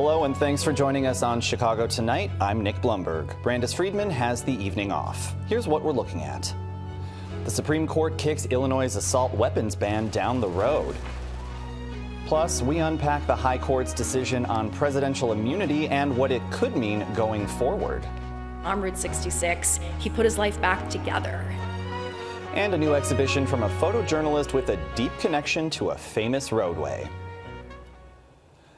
Hello and thanks for joining us on Chicago Tonight. I'm Nick Blumberg. Brandis Friedman has the evening off. Here's what we're looking at. The Supreme Court kicks Illinois' assault weapons ban down the road. Plus, we unpack the High Court's decision on presidential immunity and what it could mean going forward. On Route 66, he put his life back together. And a new exhibition from a photojournalist with a deep connection to a famous roadway.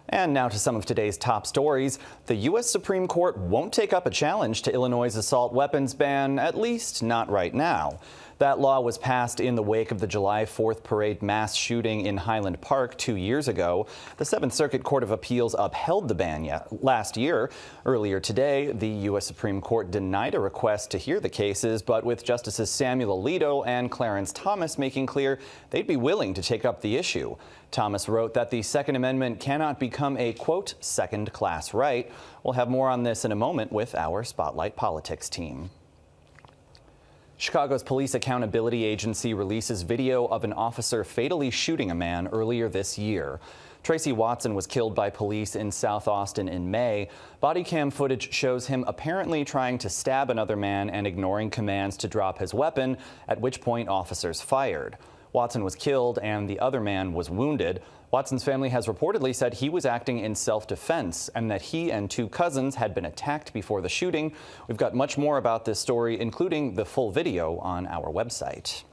And now to some of today's top stories. The U.S. Supreme Court won't take up a challenge to Illinois' assault weapons ban, at least not right now. That law was passed in the wake of the July 4th parade mass shooting in Highland Park 2 years ago. The Seventh Circuit Court of Appeals upheld the ban last year. Earlier today, the U.S. Supreme Court denied a request to hear the cases, but with Justices Samuel Alito and Clarence Thomas making clear they'd be willing to take up the issue. Thomas wrote that the Second Amendment cannot become a, quote, second-class right. We'll have more on this in a moment with our Spotlight Politics team. Chicago's Police Accountability Agency releases video of an officer fatally shooting a man earlier this year. Tracy Watson was killed by police in South Austin in May. Body cam footage shows him apparently trying to stab another man and ignoring commands to drop his weapon, at which point officers fired. Watson was killed and the other man was wounded. Watson's family has reportedly said he was acting in self-defense and that he and two cousins had been attacked before the shooting. We've got much more about this story, including the full video, on our website.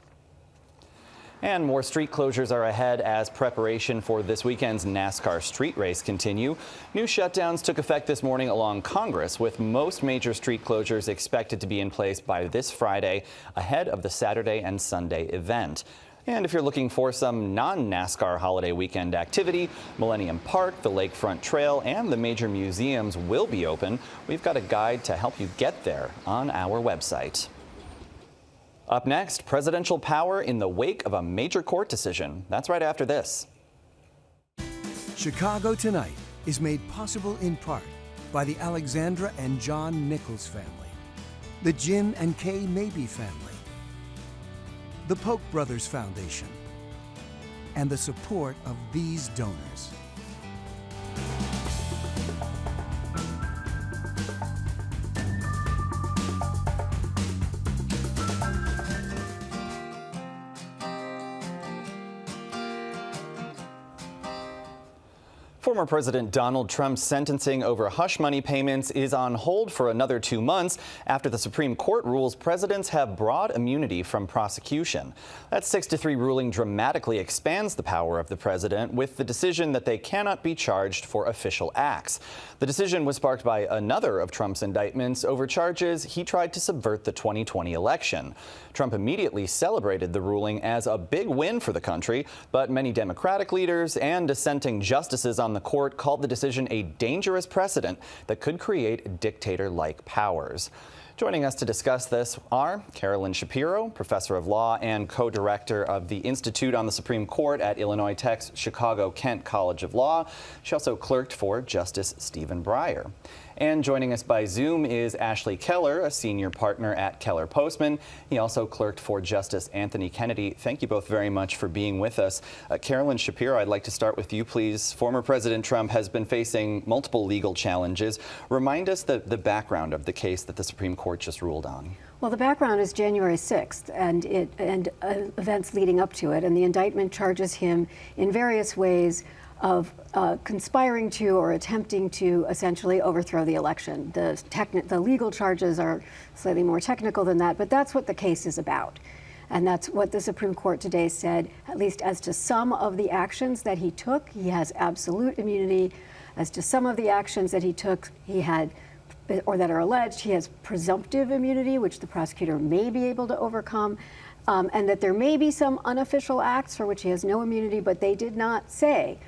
And more street closures are ahead as preparation for this weekend's NASCAR street race continue. New shutdowns took effect this morning along Congress, with most major street closures expected to be in place by this Friday ahead of the Saturday and Sunday event. And if you're looking for some non-NASCAR holiday weekend activity, Millennium Park, the Lakefront Trail, and the major museums will be open. We've got a guide to help you get there on our website. Up next, presidential power in the wake of a major court decision. That's right after this. Chicago Tonight is made possible in part by the Alexandra and John Nichols family, the Jim and Kay Mabey family, the Polk Brothers Foundation, and the support of these donors. Former President Donald Trump's sentencing over hush money payments is on hold for another 2 months after the Supreme Court rules presidents have broad immunity from prosecution. That 6-3 ruling dramatically expands the power of the president with the decision that they cannot be charged for official acts. The decision was sparked by another of Trump's indictments over charges he tried to subvert the 2020 election. Trump immediately celebrated the ruling as a big win for the country, but many Democratic leaders and dissenting justices on the court called the decision a dangerous precedent that could create dictator-like powers. Joining us to discuss this are Carolyn Shapiro, professor of law and co-director of the Institute on the Supreme Court at Illinois Tech's Chicago-Kent College of Law. She also clerked for Justice Stephen Breyer. And joining us by Zoom is Ashley Keller, a senior partner at Keller Postman. He also clerked for Justice Anthony Kennedy. Thank you both very much for being with us. Carolyn Shapiro, I'd like to start with you, please. Former President Trump has been facing multiple legal challenges. Remind us the background of the case that the Supreme Court just ruled on. Well, the background is January 6th and events leading up to it, and the indictment charges him in various ways of conspiring to or attempting to essentially overthrow the election. The legal charges are slightly more technical than that, but that's what the case is about. And that's what the Supreme Court today said, at least as to some of the actions that he took, he has absolute immunity. As to some of the actions that he took, he had, or that are alleged, he has presumptive immunity, which the prosecutor may be able to overcome. And that there may be some unofficial acts for which he has no immunity, but they did not say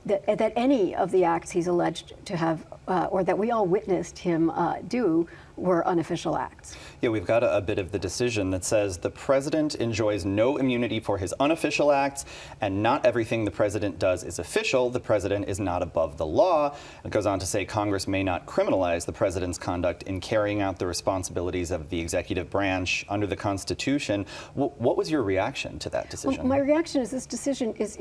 that any of the acts he's alleged to have, or that we all witnessed him do, were unofficial acts. Yeah, we've got a bit of the decision that says the president enjoys no immunity for his unofficial acts, and not everything the president does is official. The president is not above the law. It goes on to say Congress may not criminalize the president's conduct in carrying out the responsibilities of the executive branch under the Constitution. What was your reaction to that decision? Well, my reaction is this decision is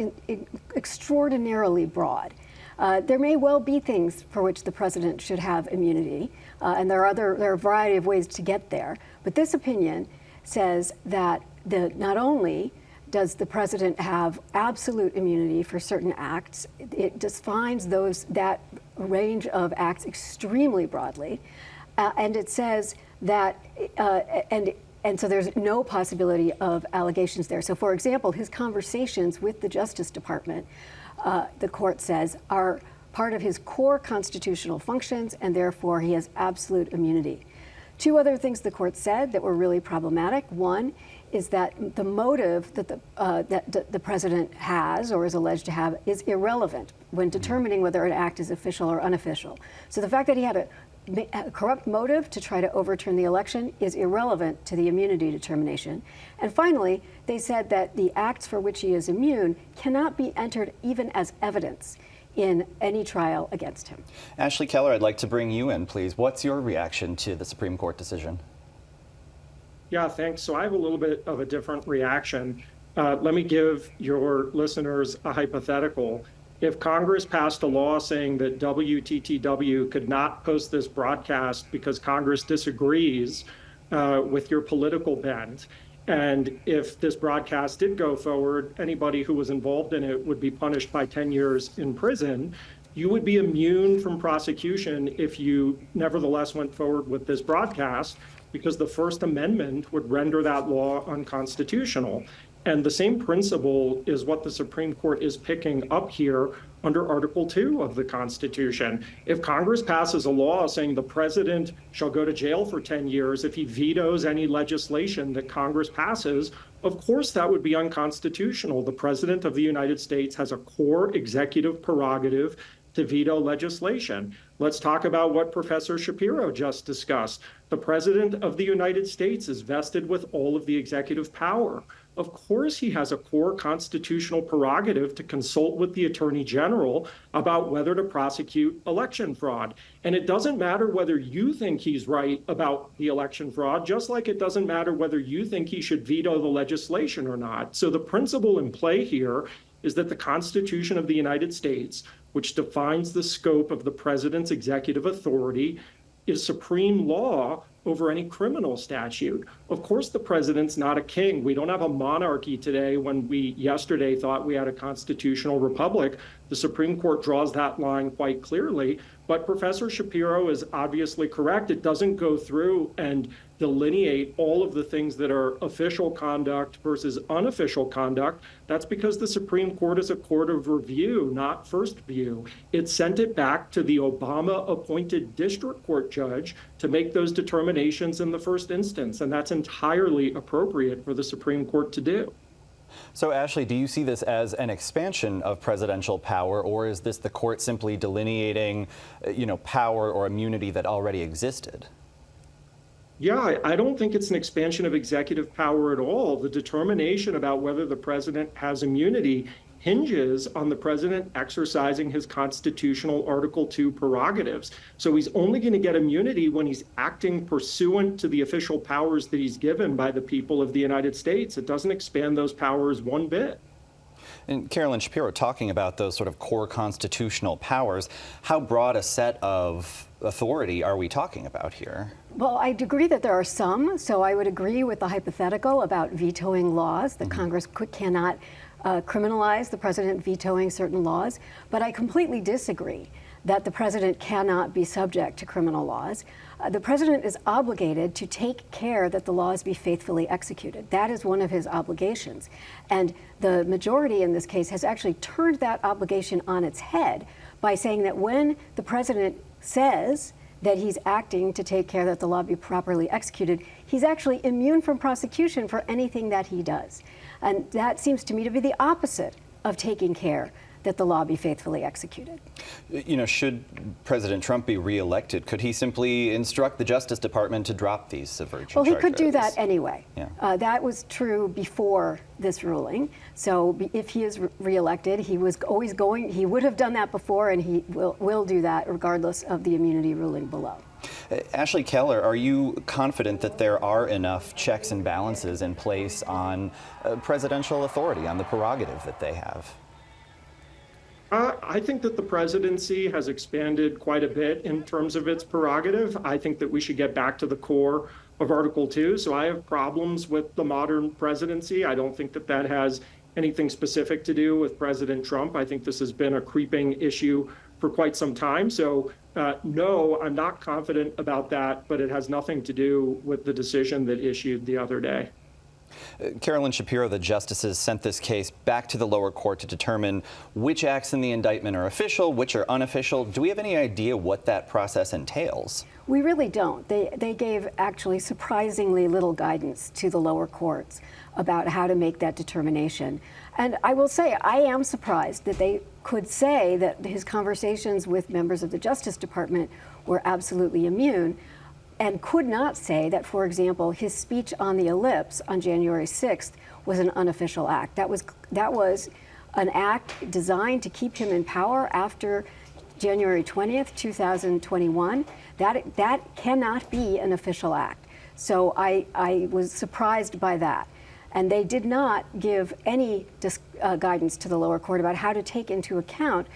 extraordinarily broad. There may well be things for which the president should have immunity, and there are a variety of ways to get there. But this opinion says that not only does the president have absolute immunity for certain acts, it defines that range of acts extremely broadly, and it says that and so there's no possibility of allegations there. So, for example, his conversations with the Justice Department, the court says, are part of his core constitutional functions, and therefore he has absolute immunity. Two other things the court said that were really problematic. One is that the motive that the president has or is alleged to have is irrelevant when determining whether an act is official or unofficial. So the fact that he had a corrupt motive to try to overturn the election is irrelevant to the immunity determination. And finally, they said that the acts for which he is immune cannot be entered even as evidence in any trial against him. Ashley Keller, I'd like to bring you in, please. What's your reaction to the Supreme Court decision? Yeah, thanks. So I have a little bit of a different reaction. Let me give your listeners a hypothetical. If Congress passed a law saying that WTTW could not post this broadcast because Congress disagrees with your political bent, and if this broadcast did go forward, anybody who was involved in it would be punished by 10 years in prison, you would be immune from prosecution if you nevertheless went forward with this broadcast, because the First Amendment would render that law unconstitutional. And the same principle is what the Supreme Court is picking up here under Article 2 of the Constitution. If Congress passes a law saying the president shall go to jail for 10 years if he vetoes any legislation that Congress passes, of course that would be unconstitutional. The President of the United States has a core executive prerogative to veto legislation. Let's talk about what Professor Shapiro just discussed. The President of the United States is vested with all of the executive power. Of course, he has a core constitutional prerogative to consult with the Attorney General about whether to prosecute election fraud. And it doesn't matter whether you think he's right about the election fraud, just like it doesn't matter whether you think he should veto the legislation or not. So the principle in play here is that the Constitution of the United States, which defines the scope of the president's executive authority, is supreme law over any criminal statute. Of course, the president's not a king. We don't have a monarchy today when we yesterday thought we had a constitutional republic. The Supreme Court draws that line quite clearly. But Professor Shapiro is obviously correct. It doesn't go through and delineate all of the things that are official conduct versus unofficial conduct. That's because the Supreme Court is a court of review, not first view. It sent it back to the Obama-appointed district court judge to make those determinations in the first instance, and that's entirely appropriate for the Supreme Court to do. So, Ashley, do you see this as an expansion of presidential power, or is this the court simply delineating, power or immunity that already existed? Yeah, I don't think it's an expansion of executive power at all. The determination about whether the president has immunity hinges on the president exercising his constitutional Article 2 prerogatives. So he's only going to get immunity when he's acting pursuant to the official powers that he's given by the people of the United States. It doesn't expand those powers one bit. And Carolyn Shapiro, talking about those sort of core constitutional powers, how broad a set of authority are we talking about here? Well, I'd agree that there are some. So I would agree with the hypothetical about vetoing laws, that Congress cannot criminalize the president vetoing certain laws. But I completely disagree that the president cannot be subject to criminal laws. The president is obligated to take care that the laws be faithfully executed. That is one of his obligations. And the majority in this case has actually turned that obligation on its head by saying that when the president says that he's acting to take care that the law be properly executed, he's actually immune from prosecution for anything that he does. And that seems to me to be the opposite of taking care that the law be faithfully executed. Should President Trump be reelected, could he simply instruct the Justice Department to drop these subversion charges? Well, he could do that anyway. Yeah. That was true before this ruling. So if he is reelected, he would have done that before, and he will do that regardless of the immunity ruling below. Ashley Keller, are you confident that there are enough checks and balances in place on presidential authority, on the prerogative that they have? I think that the presidency has expanded quite a bit in terms of its prerogative. I think that we should get back to the core of Article 2. So I have problems with the modern presidency. I don't think that that has anything specific to do with President Trump. I think this has been a creeping issue for quite some time. So no, I'm not confident about that, but it has nothing to do with the decision that issued the other day. Carolyn Shapiro, the justices sent this case back to the lower court to determine which acts in the indictment are official, which are unofficial. Do we have any idea what that process entails? We really don't. They gave actually surprisingly little guidance to the lower courts about how to make that determination. And I will say, I am surprised that they could say that his conversations with members of the Justice Department were absolutely immune, and could not say that, for example, his speech on the ellipse on January 6th was an unofficial act. That was an act designed to keep him in power after January 20th, 2021. That cannot be an official act. So I was surprised by that. And they did not give any guidance to the lower court about how to take into account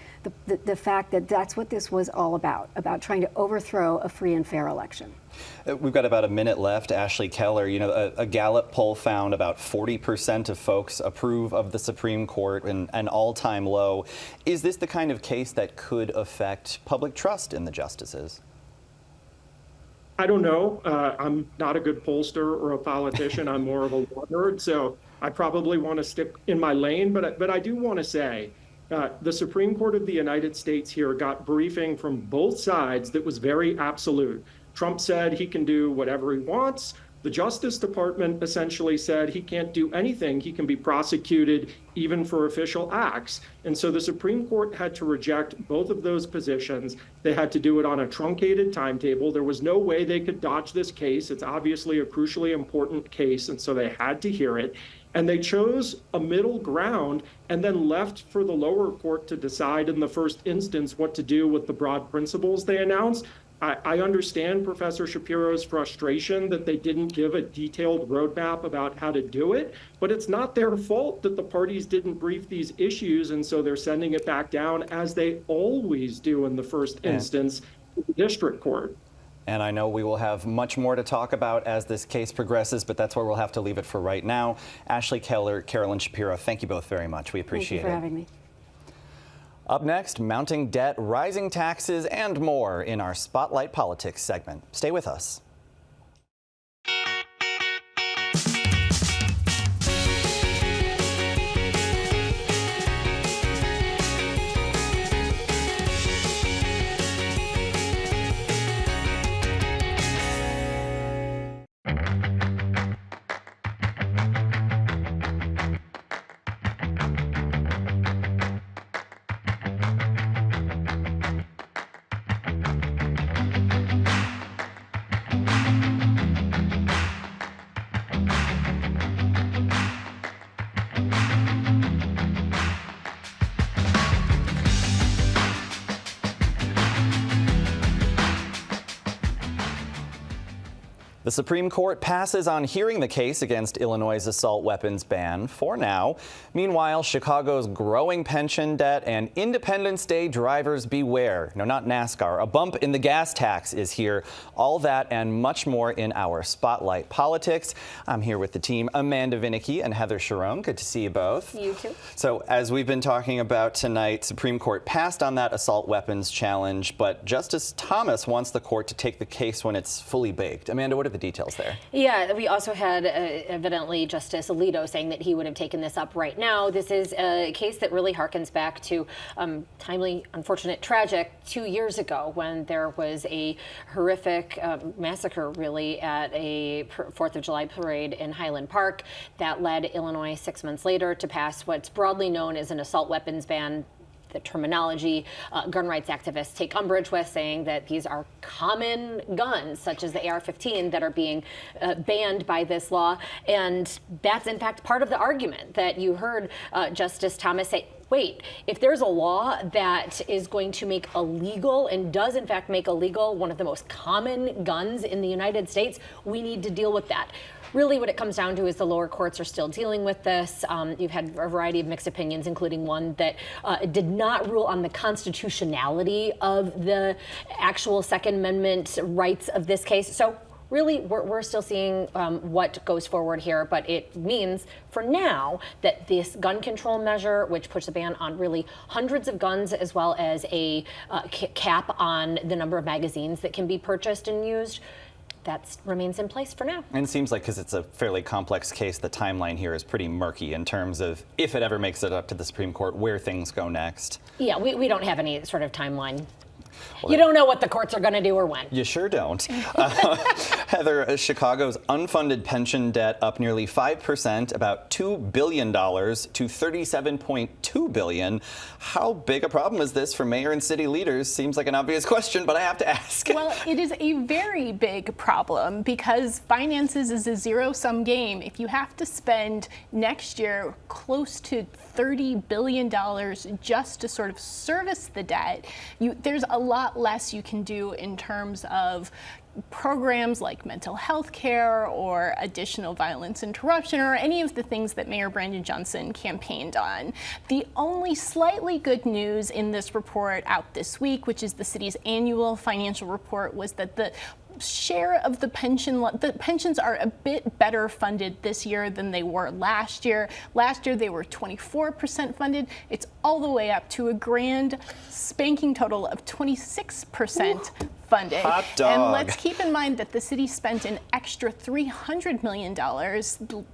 the fact that that's what this was all about trying to overthrow a free and fair election. We've got about a minute left. Ashley Keller, you know, a Gallup poll found about 40% of folks approve of the Supreme Court, an all-time low. Is this the kind of case that could affect public trust in the justices? I don't know. I'm not a good pollster or a politician. I'm more of a law nerd, so I probably want to stick in my lane. But I do want to say the Supreme Court of the United States here got briefing from both sides that was very absolute. Trump said he can do whatever he wants. The Justice Department essentially said he can't do anything. He can be prosecuted even for official acts. And so the Supreme Court had to reject both of those positions. They had to do it on a truncated timetable. There was no way they could dodge this case. It's obviously a crucially important case, and so they had to hear it. And they chose a middle ground and then left for the lower court to decide in the first instance what to do with the broad principles they announced. I understand Professor Shapiro's frustration that they didn't give a detailed roadmap about how to do it, but it's not their fault that the parties didn't brief these issues, and so they're sending it back down, as they always do in the first instance, to the district court. And I know we will have much more to talk about as this case progresses, but that's where we'll have to leave it for right now. Ashley Keller, Carolyn Shapiro, thank you both very much. We appreciate it. Thank you for having me. Up next, mounting debt, rising taxes, and more in our Spotlight Politics segment. Stay with us. The Supreme Court passes on hearing the case against Illinois' assault weapons ban for now. Meanwhile, Chicago's growing pension debt and Independence Day drivers beware. No, not NASCAR. A bump in the gas tax is here. All that and much more in our Spotlight Politics. I'm here with the team, Amanda Vinicky and Heather Sharon. Good to see you both. You too. So as we've been talking about tonight, Supreme Court passed on that assault weapons challenge, but Justice Thomas wants the court to take the case when it's fully baked. Amanda, what are the details there? Yeah, we also had evidently Justice Alito saying that he would have taken this up right now. This is a case that really harkens back to timely, unfortunate, tragic 2 years ago when there was a horrific massacre really at a 4th of July parade in Highland Park that led Illinois 6 months later to pass what's broadly known as an assault weapons ban. The terminology gun rights activists take umbrage with, saying that these are common guns, such as the AR-15, that are being banned by this law. And that's, in fact, part of the argument that you heard Justice Thomas say. wait, if there's a law that is going to make illegal and does in fact make illegal one of the most common guns in the United States, we need to deal with that. Really what it comes down to is the lower courts are still dealing with this. You've had a variety of mixed opinions, including one that did not rule on the constitutionality of the actual Second Amendment rights of this case. So really, we're still seeing what goes forward here, but it means for now that this gun control measure, which puts a ban on really hundreds of guns, as well as a cap on the number of magazines that can be purchased and used, that remains in place for now. And it seems like, because it's a fairly complex case, the timeline here is pretty murky in terms of, if it ever makes it up to the Supreme Court, where things go next. Yeah, we don't have any sort of timeline. Well, you don't know what the courts are going to do or when. You sure don't. Heather, Chicago's unfunded pension debt up nearly 5%, about $2 billion to $37.2 billion. How big a problem is this for mayor and city leaders? Seems like an obvious question, but I have to ask. Well, it is a very big problem because finances is a zero-sum game. If you have to spend next year close to $30 billion just to sort of service the debt, there's a lot less you can do in terms of programs like mental health care or additional violence interruption or any of the things that Mayor Brandon Johnson campaigned on. The only slightly good news in this report out this week, which is the city's annual financial report, was that the share of the pensions are a bit better funded this year than they were last year. Last year they were 24% funded. It's all the way up to a grand spanking total of 26% funded. Hot dog. And let's keep in mind that the city spent an extra $300 million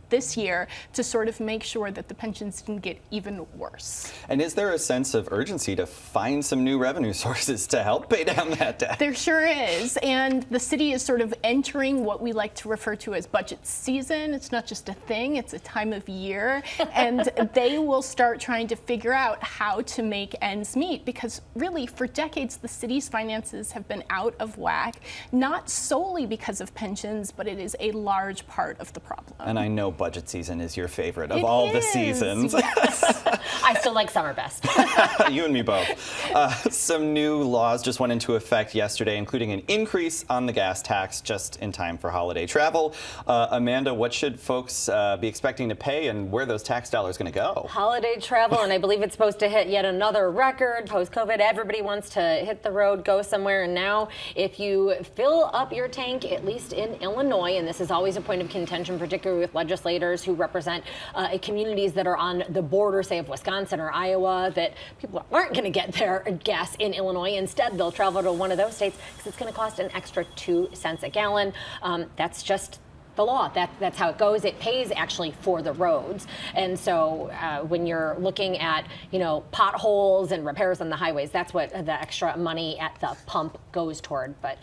this year to sort of make sure that the pensions didn't get even worse. And is there a sense of urgency to find some new revenue sources to help pay down that debt? There sure is. And the city is sort of entering what we like to refer to as budget season. It's not just a thing, it's a time of year. And they will start trying to figure out how to make ends meet, because really for decades the city's finances have been out of whack, not solely because of pensions, but it is a large part of the problem. And I know budget season is your favorite of all the seasons. Yes. I still like summer best. You and me both. Some new laws just went into effect yesterday, including an increase on the gas tax just in time for holiday travel. Amanda, what should folks be expecting to pay, and where are those tax dollars going to go? Holiday travel, and I believe it's supposed to hit yet another record post-COVID. Everybody wants to hit the road, go somewhere, and now if you fill up your tank, at least in Illinois, and this is always a point of contention, particularly with legislators who represent communities that are on the border, say, of Wisconsin or Iowa, that people aren't going to get their gas in Illinois. Instead, they'll travel to one of those states because it's going to cost an extra 2 cents a gallon. That's just the law. That's how it goes. It pays actually for the roads. And so when you're looking at, potholes and repairs on the highways, that's what the extra money at the pump goes toward. But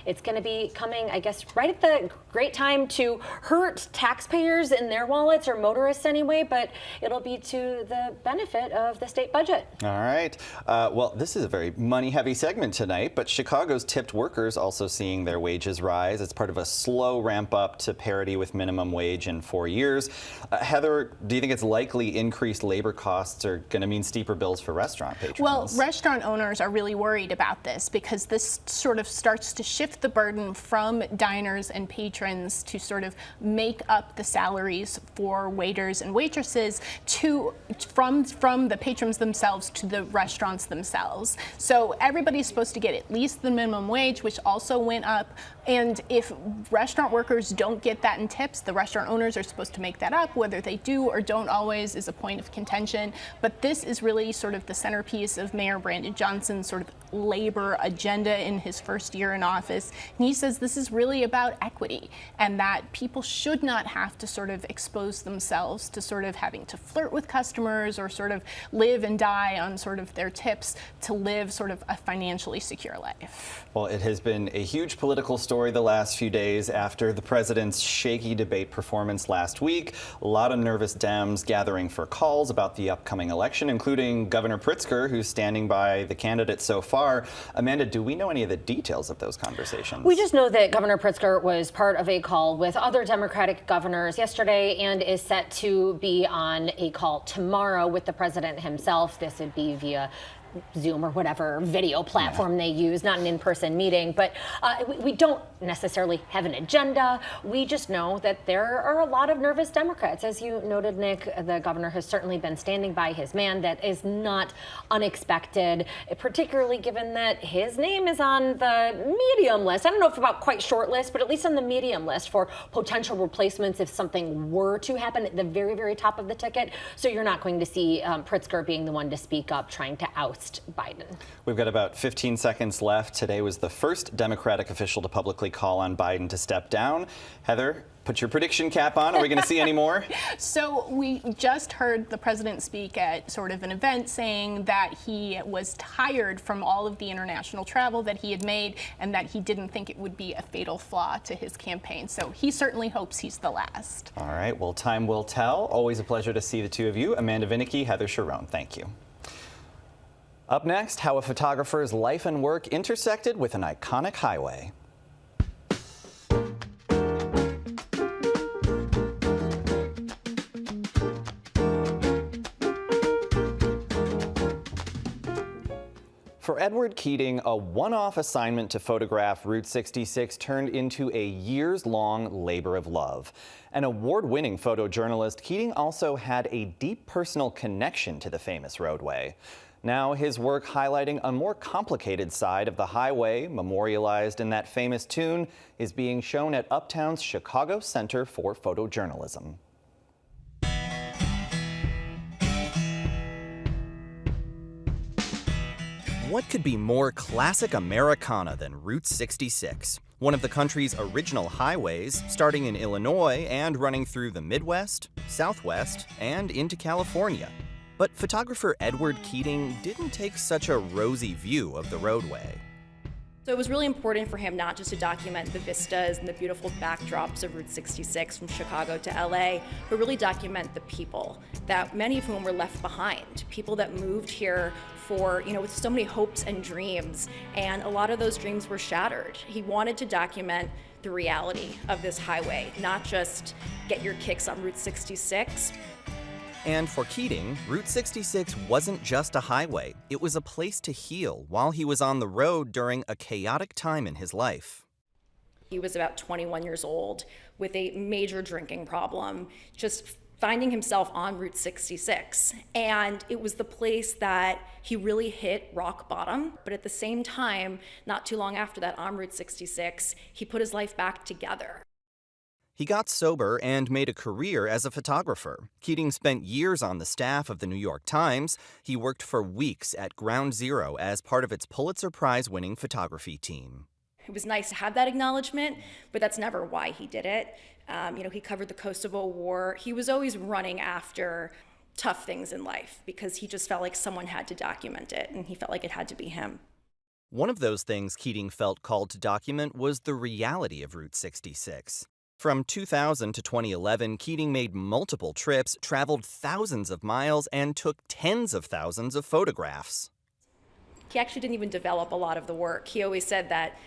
it's going to be coming, I guess, right at the great time to hurt taxpayers in their wallets, or motorists anyway, but it'll be to the benefit of the state budget. All right. Well, this is a very money-heavy segment tonight, but Chicago's tipped workers also seeing their wages rise. It's part of a slow ramp up to parity with minimum wage in 4 years. Heather, do you think it's likely increased labor costs are going to mean steeper bills for restaurant patrons? Well, restaurant owners are really worried about this because this sort of starts to shift the burden from diners and patrons to sort of make up the salaries for waiters and waitresses from the patrons themselves to the restaurants themselves. So everybody's supposed to get at least the minimum wage, which also went up. And if restaurant workers don't get that in tips, the restaurant owners are supposed to make that up. Whether they do or don't always is a point of contention. But this is really sort of the centerpiece of Mayor Brandon Johnson's sort of labor agenda in his first year in office. And he says this is really about equity, and that people should not have to sort of expose themselves to sort of having to flirt with customers or sort of live and die on sort of their tips to live sort of a financially secure life. Well, it has been a huge political story the last few days after the president's shaky debate performance last week. A lot of nervous Dems gathering for calls about the upcoming election, including Governor Pritzker, who's standing by the candidate so far. Amanda, do we know any of the details of those conversations? We just know that Governor Pritzker was part of a call with other Democratic governors yesterday and is set to be on a call tomorrow with the president himself. This would be via Zoom or whatever video platform they use, not an in-person meeting. But we don't necessarily have an agenda. We just know that there are a lot of nervous Democrats. As you noted, Nick, the governor has certainly been standing by his man. That is not unexpected, particularly given that his name is on the medium list. I don't know if about quite short list, but at least on the medium list for potential replacements if something were to happen at the very, very top of the ticket. So you're not going to see Pritzker being the one to speak up, trying to oust Biden. We've got about 15 seconds left. Today was the first Democratic official to publicly call on Biden to step down. Heather, put your prediction cap on. Are we going to see any more? So we just heard the president speak at sort of an event saying that he was tired from all of the international travel that he had made and that he didn't think it would be a fatal flaw to his campaign. So he certainly hopes he's the last. All right. Well, time will tell. Always a pleasure to see the two of you. Amanda Vinicky, Heather Sharon. Thank you. Up next, how a photographer's life and work intersected with an iconic highway. For Edward Keating, a one-off assignment to photograph Route 66 turned into a years-long labor of love. An award-winning photojournalist, Keating also had a deep personal connection to the famous roadway. Now his work highlighting a more complicated side of the highway, memorialized in that famous tune, is being shown at Uptown's Chicago Center for Photojournalism. What could be more classic Americana than Route 66? One of the country's original highways, starting in Illinois and running through the Midwest, Southwest, and into California. But photographer Edward Keating didn't take such a rosy view of the roadway. So it was really important for him not just to document the vistas and the beautiful backdrops of Route 66 from Chicago to LA, but really document the people, that many of whom were left behind, people that moved here for, with so many hopes and dreams, and a lot of those dreams were shattered. He wanted to document the reality of this highway, not just get your kicks on Route 66. And for Keating, Route 66 wasn't just a highway. It was a place to heal while he was on the road during a chaotic time in his life. He was about 21 years old with a major drinking problem, just finding himself on Route 66. And it was the place that he really hit rock bottom. But at the same time, not too long after that, on Route 66, he put his life back together. He got sober and made a career as a photographer. Keating spent years on the staff of the New York Times. He worked for weeks at Ground Zero as part of its Pulitzer Prize-winning photography team. It was nice to have that acknowledgement, but that's never why he did it. He covered the Kosovo War. He was always running after tough things in life because he just felt like someone had to document it, and he felt like it had to be him. One of those things Keating felt called to document was the reality of Route 66. From 2000 to 2011, Keating made multiple trips, traveled thousands of miles, and took tens of thousands of photographs. He actually didn't even develop a lot of the work. He always said that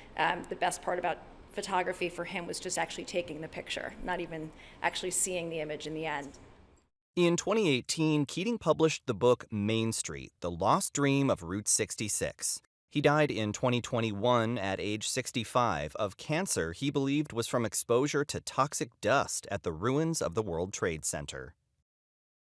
the best part about photography for him was just actually taking the picture, not even actually seeing the image in the end. In 2018, Keating published the book Main Street, The Lost Dream of Route 66. He died in 2021 at age 65 of cancer he believed was from exposure to toxic dust at the ruins of the World Trade Center.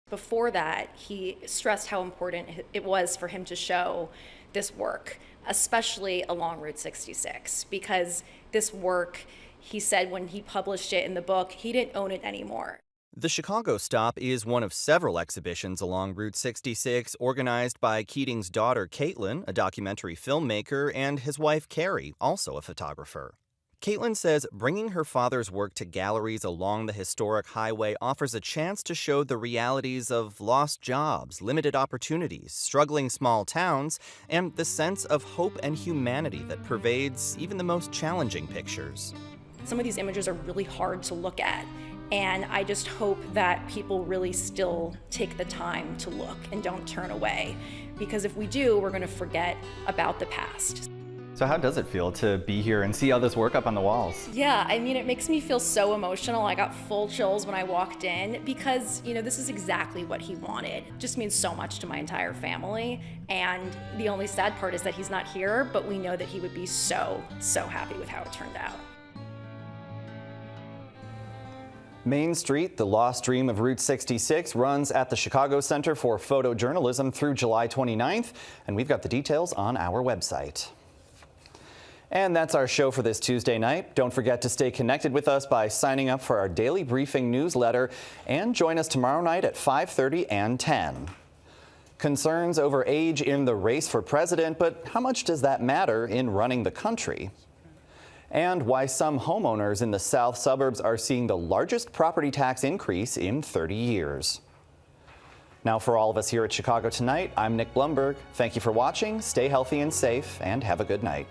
Before that, he stressed how important it was for him to show this work, especially along Route 66, because this work, he said when he published it in the book, he didn't own it anymore. The Chicago stop is one of several exhibitions along Route 66 organized by Keating's daughter Caitlin, a documentary filmmaker, and his wife Carrie, also a photographer. Caitlin says bringing her father's work to galleries along the historic highway offers a chance to show the realities of lost jobs, limited opportunities, struggling small towns, and the sense of hope and humanity that pervades even the most challenging pictures. some of these images are really hard to look at. And I just hope that people really still take the time to look and don't turn away. Because if we do, we're going to forget about the past. So how does it feel to be here and see all this work up on the walls? Yeah, I mean, it makes me feel so emotional. I got full chills when I walked in because, you know, this is exactly what he wanted. It just means so much to my entire family. And the only sad part is that he's not here, but we know that he would be so, so happy with how it turned out. Main Street, the lost dream of Route 66, runs at the Chicago Center for Photojournalism through July 29th, and we've got the details on our website. And that's our show for this Tuesday night. Don't forget to stay connected with us by signing up for our daily briefing newsletter and join us tomorrow night at 5:30 and 10. Concerns over age in the race for president, but how much does that matter in running the country? And why some homeowners in the south suburbs are seeing the largest property tax increase in 30 years. Now, for all of us here at Chicago Tonight, I'm Nick Blumberg. Thank you for watching. Stay healthy and safe, and have a good night.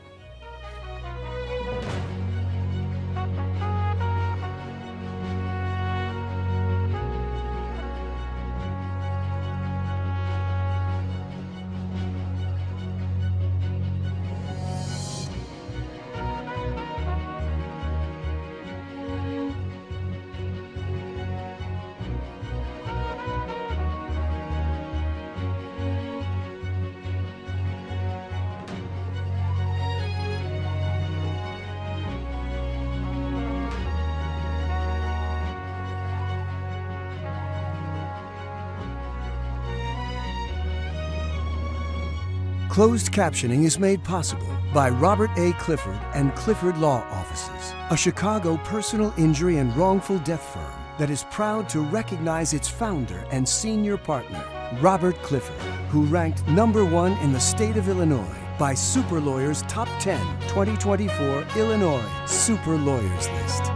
Closed captioning is made possible by Robert A. Clifford and Clifford Law Offices, a Chicago personal injury and wrongful death firm that is proud to recognize its founder and senior partner, Robert Clifford, who ranked #1 in the state of Illinois by Super Lawyers Top 10 2024 Illinois Super Lawyers List.